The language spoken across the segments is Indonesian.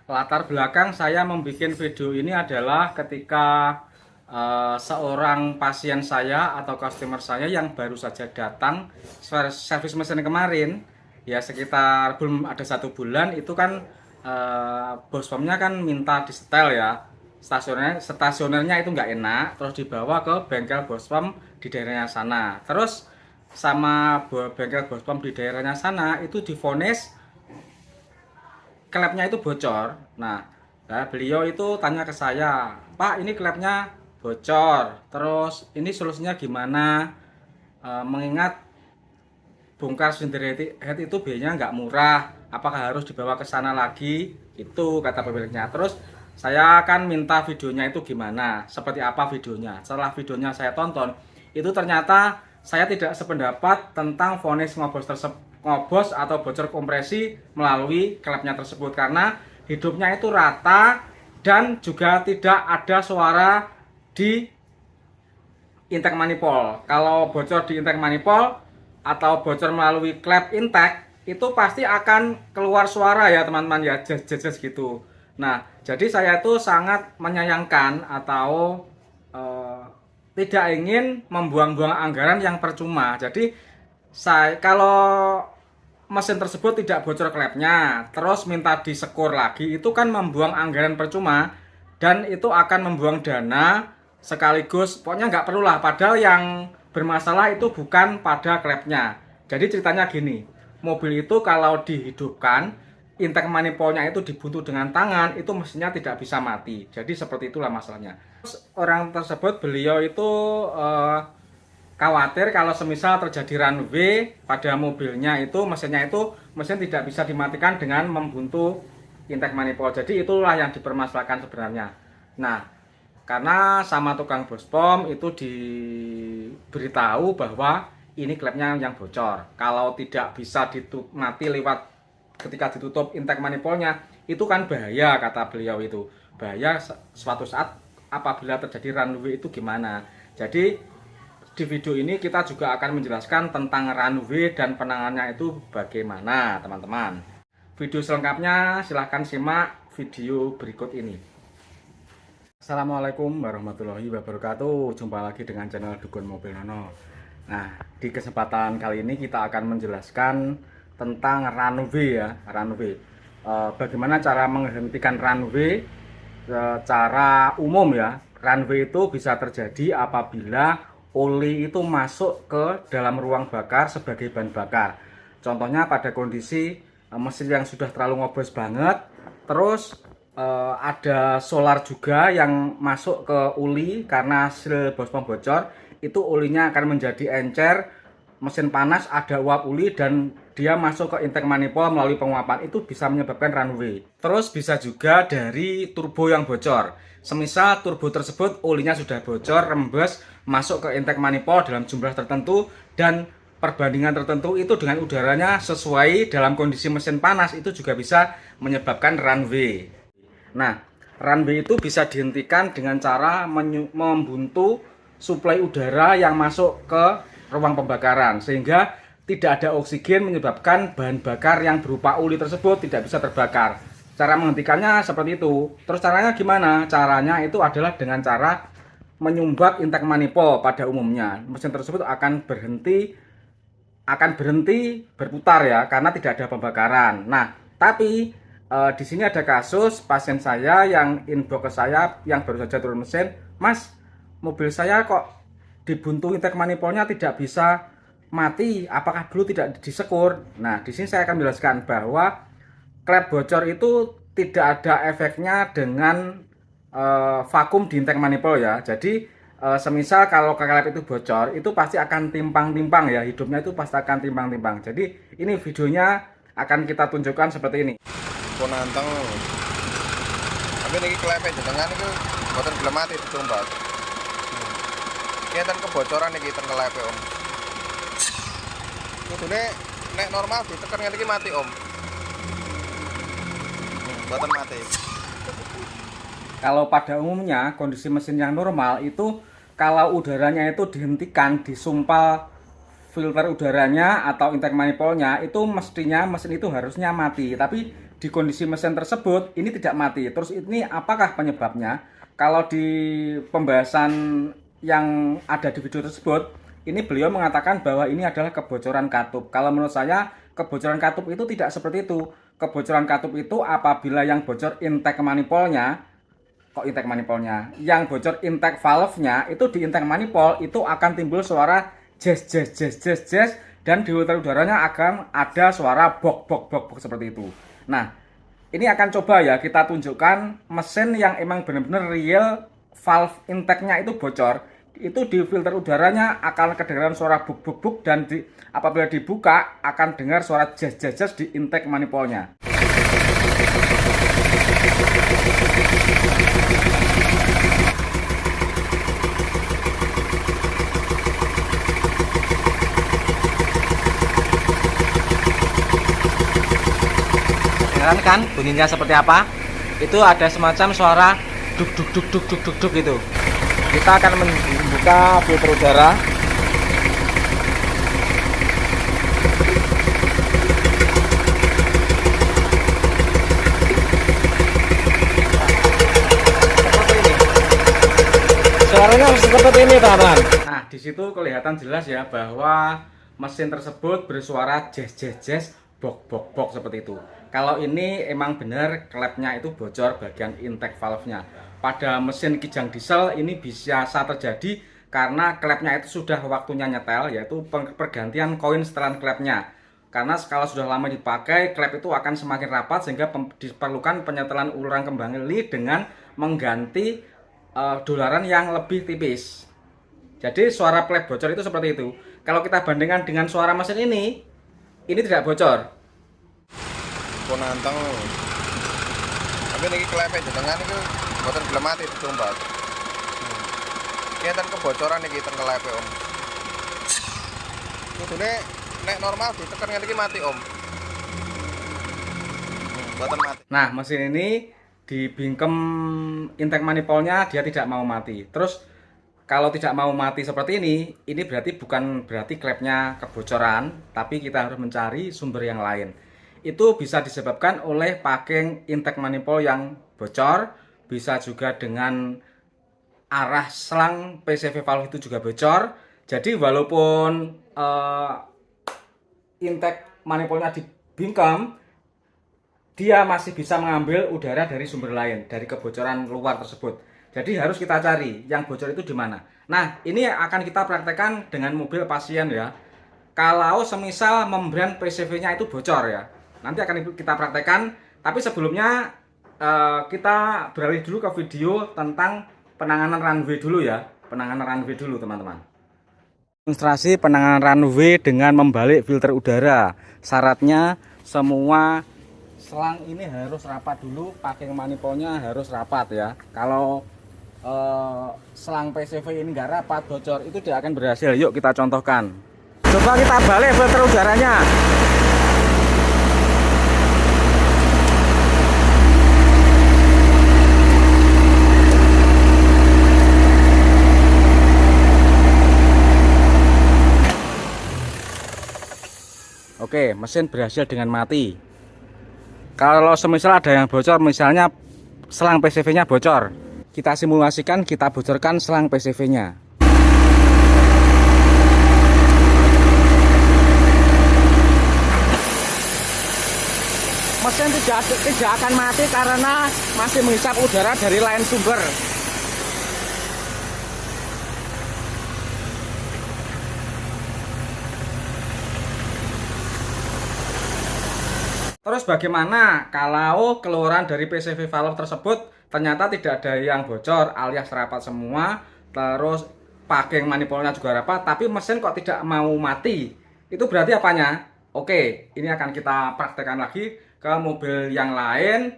Latar belakang saya membuat video ini adalah ketika seorang pasien saya atau customer saya yang baru saja datang servis mesin kemarin, ya sekitar belum ada 1 bulan itu kan bos pomnya kan minta di setel ya, stasionernya itu nggak enak, terus dibawa ke bengkel bos pom di daerahnya sana. Terus sama bengkel bos pom di daerahnya sana itu divonis klepnya itu bocor. Nah, beliau itu tanya ke saya, Pak, ini klepnya bocor, terus ini solusinya gimana? Mengingat bongkar silinder head itu biayanya nggak murah, apakah harus dibawa ke sana lagi? Itu kata pemiliknya. Terus saya akan minta videonya itu gimana, seperti apa videonya. Setelah videonya saya tonton, itu ternyata saya tidak sependapat tentang vonis ngobos atau bocor kompresi melalui klepnya tersebut, karena hidupnya itu rata dan juga tidak ada suara di intake manifold. Kalau bocor di intake manifold atau bocor melalui klep intake itu pasti akan keluar suara ya teman-teman ya, jes gitu. Nah, jadi saya itu sangat menyayangkan atau tidak ingin membuang-buang anggaran yang percuma. Jadi kalau mesin tersebut tidak bocor klepnya terus minta disekur lagi, itu kan membuang anggaran percuma dan itu akan membuang dana sekaligus, pokoknya nggak perlulah. Padahal yang bermasalah itu bukan pada klepnya. Jadi ceritanya gini, mobil itu kalau dihidupkan, intake manifoldnya itu dibuntu dengan tangan, itu mesinnya tidak bisa mati. Jadi seperti itulah masalahnya. Orang tersebut, beliau itu khawatir kalau semisal terjadi runway pada mobilnya itu, mesin tidak bisa dimatikan dengan membuntu intake manifold. Jadi itulah yang dipermasalahkan sebenarnya. Nah, karena sama tukang bos pom itu diberitahu bahwa ini klepnya yang bocor. Kalau tidak bisa mati lewat ketika ditutup intake manifoldnya, itu kan bahaya, kata beliau itu. Bahaya suatu saat apabila terjadi runway itu gimana. Jadi di video ini kita juga akan menjelaskan tentang runway dan penanganannya itu bagaimana, teman-teman. Video selengkapnya silahkan simak video berikut ini. Assalamualaikum warahmatullahi wabarakatuh. Jumpa lagi dengan channel Dukun Mobil Nono. Nah, di kesempatan kali ini kita akan menjelaskan tentang runway ya, runway. Bagaimana cara menghentikan runway secara umum ya. Runway itu bisa terjadi apabila oli itu masuk ke dalam ruang bakar sebagai bahan bakar. Contohnya pada kondisi mesin yang sudah terlalu ngobos banget, terus ada solar juga yang masuk ke oli karena seal bos pom bocor, itu olinya akan menjadi encer, mesin panas, ada uap oli dan dia masuk ke intake manifold melalui penguapan, itu bisa menyebabkan runway. Terus bisa juga dari turbo yang bocor. Semisal turbo tersebut olinya sudah bocor, rembes, masuk ke intake manifold dalam jumlah tertentu dan perbandingan tertentu itu dengan udaranya sesuai dalam kondisi mesin panas, itu juga bisa menyebabkan runway. Nah, runway itu bisa dihentikan dengan cara membuntu suplai udara yang masuk ke ruang pembakaran sehingga tidak ada oksigen, menyebabkan bahan bakar yang berupa oli tersebut tidak bisa terbakar. Cara menghentikannya seperti itu. Terus caranya gimana? Caranya itu adalah dengan cara menyumbat intake manifold pada umumnya. Mesin tersebut akan berhenti berputar ya, karena tidak ada pembakaran. Nah, tapi di sini ada kasus pasien saya yang inbox ke saya yang baru saja turun mesin, Mas, mobil saya kok dibuntu intake manifoldnya tidak bisa mati, apakah dulu tidak disekur? Nah, di sini saya akan menjelaskan bahwa klep bocor itu tidak ada efeknya dengan vakum di intake manifold ya. Jadi semisal kalau klep itu bocor, itu pasti akan timpang-timpang ya, hidupnya itu pasti akan timpang-timpang. Jadi ini videonya akan kita tunjukkan seperti ini. Nanteng. Tapi niki klepe jenengan itu boten gelem mati ditumbat. Kenten kebocoran niki teng klepe, Om. Kudune nek normal ditekan ngene iki mati, Om. Boten mati. Kalau pada umumnya kondisi mesin yang normal itu kalau udaranya itu dihentikan, disumpal filter udaranya atau intake manifoldnya, itu mestinya mesin itu harusnya mati. Tapi di kondisi mesin tersebut ini tidak mati. Terus ini apakah penyebabnya? Kalau di pembahasan yang ada di video tersebut, ini beliau mengatakan bahwa ini adalah kebocoran katup. Kalau menurut saya, kebocoran katup itu tidak seperti itu. Kebocoran katup itu apabila yang bocor intake manifoldnya, yang bocor intake valve-nya itu di intake manifold itu akan timbul suara jazz, dan di filter udaranya akan ada suara bok seperti itu. Nah, ini akan coba ya kita tunjukkan mesin yang emang benar-benar real valve intake-nya itu bocor. Itu di filter udaranya akan kedengaran suara buk dan apabila dibuka akan dengar suara jazz di intake manifoldnya. Kan bunyinya seperti apa? Itu ada semacam suara duk gitu. Kita akan membuka filter udara. Suaranya seperti ini, teman-teman. Nah, di situ kelihatan jelas ya bahwa mesin tersebut bersuara jazz, bok seperti itu. Kalau ini emang benar klepnya itu bocor bagian intake valve-nya. Pada mesin kijang diesel ini bisa terjadi karena klepnya itu sudah waktunya nyetel, yaitu pergantian koin setelan klepnya. Karena kalau sudah lama dipakai, klep itu akan semakin rapat sehingga diperlukan penyetelan ulang kembali dengan mengganti dolaran yang lebih tipis. Jadi suara klep bocor itu seperti itu. Kalau kita bandingkan dengan suara mesin ini tidak bocor. Nanteng. Tapi niki klepe jenengan niku mboten gelem mati ditumbas. Enten kebocoran niki teng klepe, Om. Kudune nek normal ditekan ngene iki mati, Om. Mboten mati. Nah, mesin ini di bingkem intake manifoldnya dia tidak mau mati. Terus kalau tidak mau mati seperti ini bukan berarti klepnya kebocoran, tapi kita harus mencari sumber yang lain. Itu bisa disebabkan oleh packing intake manifold yang bocor, bisa juga dengan arah selang PCV valve itu juga bocor. Jadi walaupun intake manifoldnya dibingkem, dia masih bisa mengambil udara dari sumber lain, dari kebocoran luar tersebut. Jadi harus kita cari yang bocor itu di mana. Nah, ini akan kita praktekkan dengan mobil pasien ya. Kalau semisal membran PCV-nya itu bocor ya, nanti akan kita praktekkan. Tapi sebelumnya kita beralih dulu ke video tentang penanganan runway dulu ya. Penanganan runway dulu teman-teman. Demonstrasi penanganan runway dengan membalik filter udara. Syaratnya semua selang ini harus rapat dulu, packing manifoldnya harus rapat ya. Kalau selang PCV ini nggak rapat, bocor, itu tidak akan berhasil. Yuk kita contohkan. Coba kita balik filter udaranya. Oke, mesin berhasil dengan mati. Kalau semisal ada yang bocor, misalnya selang PCV-nya bocor, kita simulasikan, kita bocorkan selang PCV-nya. Mesin tidak akan mati karena masih menghisap udara dari lain sumber. Terus bagaimana kalau keluaran dari PCV valve tersebut ternyata tidak ada yang bocor alias rapat semua, terus packing manifoldnya juga rapat, tapi mesin kok tidak mau mati? Itu berarti apanya? Oke, ini akan kita praktekkan lagi ke mobil yang lain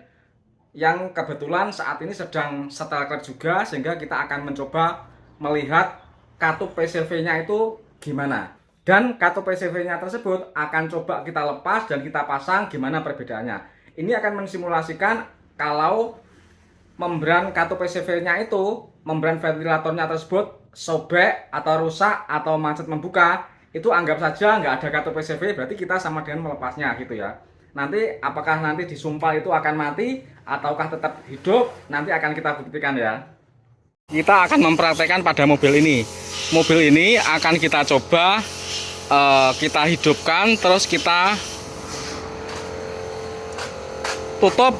yang kebetulan saat ini sedang setel klep juga, sehingga kita akan mencoba melihat katup PCV-nya itu gimana. Dan katup PCV-nya tersebut akan coba kita lepas dan kita pasang gimana perbedaannya. Ini akan mensimulasikan kalau membran katup PCV-nya itu, membran ventilatornya tersebut sobek atau rusak atau macet membuka, itu anggap saja nggak ada katup PCV, berarti kita sama dengan melepasnya gitu ya. Nanti apakah nanti disumpal itu akan mati ataukah tetap hidup, nanti akan kita buktikan ya. Kita akan mempraktekkan pada mobil ini. Mobil ini akan kita coba kita hidupkan, terus kita tutup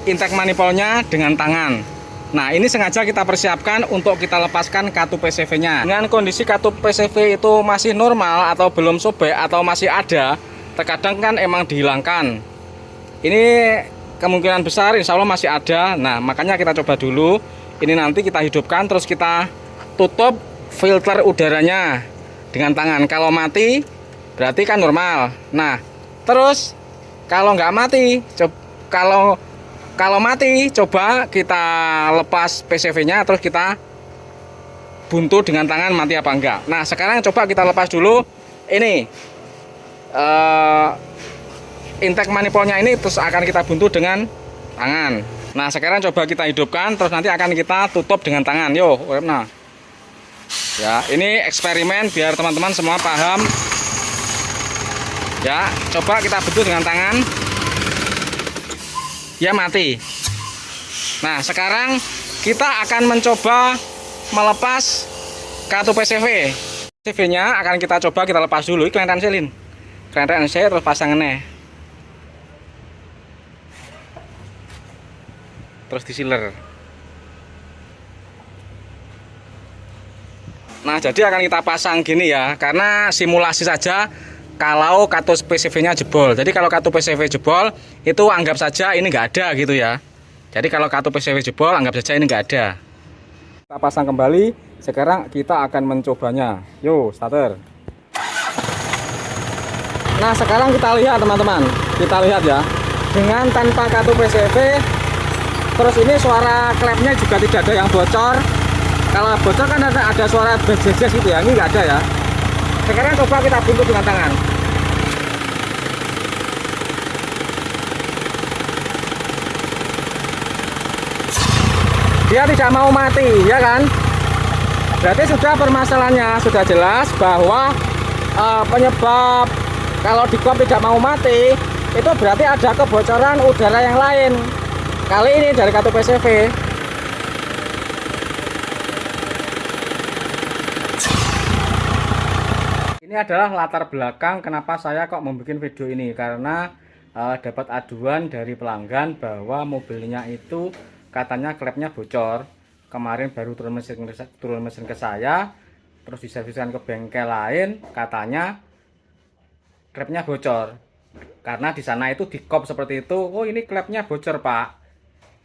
intake manifoldnya dengan tangan. Nah, ini sengaja kita persiapkan untuk kita lepaskan katup PCV-nya. Dengan kondisi katup PCV itu masih normal atau belum sobek atau masih ada, terkadang kan emang dihilangkan. Ini kemungkinan besar insya Allah masih ada. Nah, makanya kita coba dulu. Ini nanti kita hidupkan, terus kita tutup filter udaranya dengan tangan. Kalau mati berarti kan normal. Nah, terus kalau nggak mati, kalau mati coba kita lepas PCV-nya, terus kita buntu dengan tangan mati apa enggak. Nah, sekarang coba kita lepas dulu ini intake manifoldnya ini, terus akan kita buntu dengan tangan. Nah, sekarang coba kita hidupkan, terus nanti akan kita tutup dengan tangan. Yo, nah ya, ini eksperimen biar teman-teman semua paham ya. Coba kita buntu dengan tangan, ya mati. Nah, sekarang kita akan mencoba melepas katup PCV. PCV-nya akan kita coba kita lepas dulu. Kelenten selin, kelenten saya terus pasangannya, terus disiler. Nah, jadi akan kita pasang gini ya, karena simulasi saja kalau katup PCV-nya jebol. Jadi kalau katup PCV jebol itu anggap saja ini nggak ada gitu ya. Jadi kalau katup PCV jebol anggap saja ini nggak ada. Kita pasang kembali. Sekarang kita akan mencobanya. Yo, starter. Nah, sekarang kita lihat teman-teman. Kita lihat ya. Dengan tanpa katup PCV, terus ini suara klepnya juga tidak ada yang bocor. Kalau bocor kan ada suara bejes gitu ya. Ini nggak ada ya. Sekarang coba kita buntu dengan tangan. Dia tidak mau mati, ya kan? Berarti sudah permasalahannya sudah jelas bahwa penyebab kalau di kop tidak mau mati itu berarti ada kebocoran udara yang lain. Kali ini dari katup PCV. Ini adalah latar belakang kenapa saya kok membuat video ini, karena dapat aduan dari pelanggan bahwa mobilnya itu katanya klepnya bocor. Kemarin baru turun mesin ke saya, terus diserviskan ke bengkel lain, katanya klepnya bocor. Karena di sana itu di kop seperti itu. Oh, ini klepnya bocor, Pak.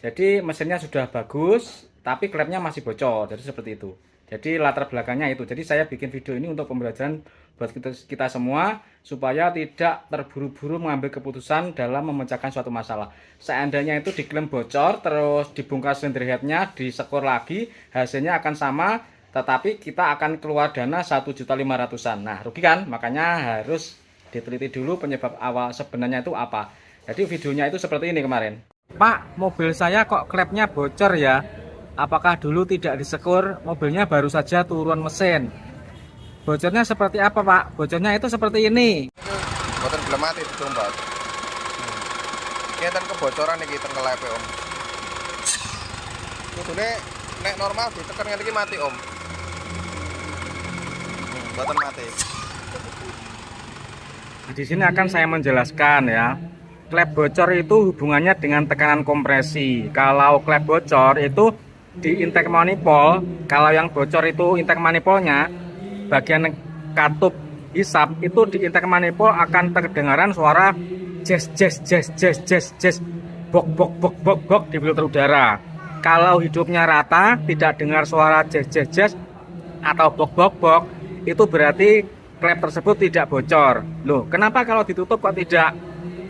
Jadi mesinnya sudah bagus, tapi klepnya masih bocor. Jadi seperti itu. Jadi latar belakangnya itu. Jadi saya bikin video ini untuk pembelajaran buat kita semua, supaya tidak terburu-buru mengambil keputusan dalam memecahkan suatu masalah. Seandainya itu diklaim bocor, terus dibongkar silinder headnya, disekor lagi, hasilnya akan sama, tetapi kita akan keluar dana 1.500.000-an. Nah, rugi kan? Makanya harus diteliti dulu penyebab awal sebenarnya itu apa. Jadi videonya itu seperti ini kemarin. Pak, mobil saya kok klepnya bocor ya? Apakah dulu tidak disekur? Mobilnya baru saja turun mesin. Bocornya seperti apa, Pak? Bocornya itu seperti ini. Boten belum mati itu, Mbak. Kita kebocoran iki teng kelepe, Om. Kudune nek normal ditekan ngene iki mati, Om. Boten mati. Di sini akan saya menjelaskan ya. Klep bocor itu hubungannya dengan tekanan kompresi. Kalau klep bocor itu di intake manifold, kalau yang bocor itu intake manifoldnya, bagian katup hisap itu di intake manifold akan terdengaran suara jes bok bok di filter udara. Kalau hidupnya rata, tidak dengar suara jes atau bok, itu berarti klep tersebut tidak bocor. Loh, kenapa kalau ditutup kok tidak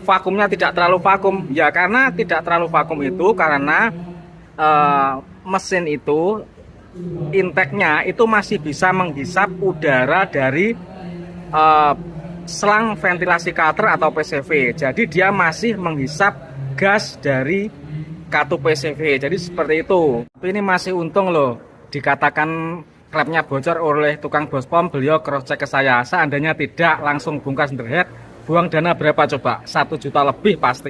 vakumnya tidak terlalu vakum? Ya karena tidak terlalu vakum itu karena mesin itu intake-nya itu masih bisa menghisap udara dari selang ventilasi cutter atau PCV. Jadi dia masih menghisap gas dari katup PCV. Jadi seperti itu. Tapi ini masih untung loh, dikatakan klepnya bocor oleh tukang bospom, beliau cross check ke saya. Seandainya tidak langsung bongkar silinder head, buang dana berapa coba? 1 juta lebih pasti.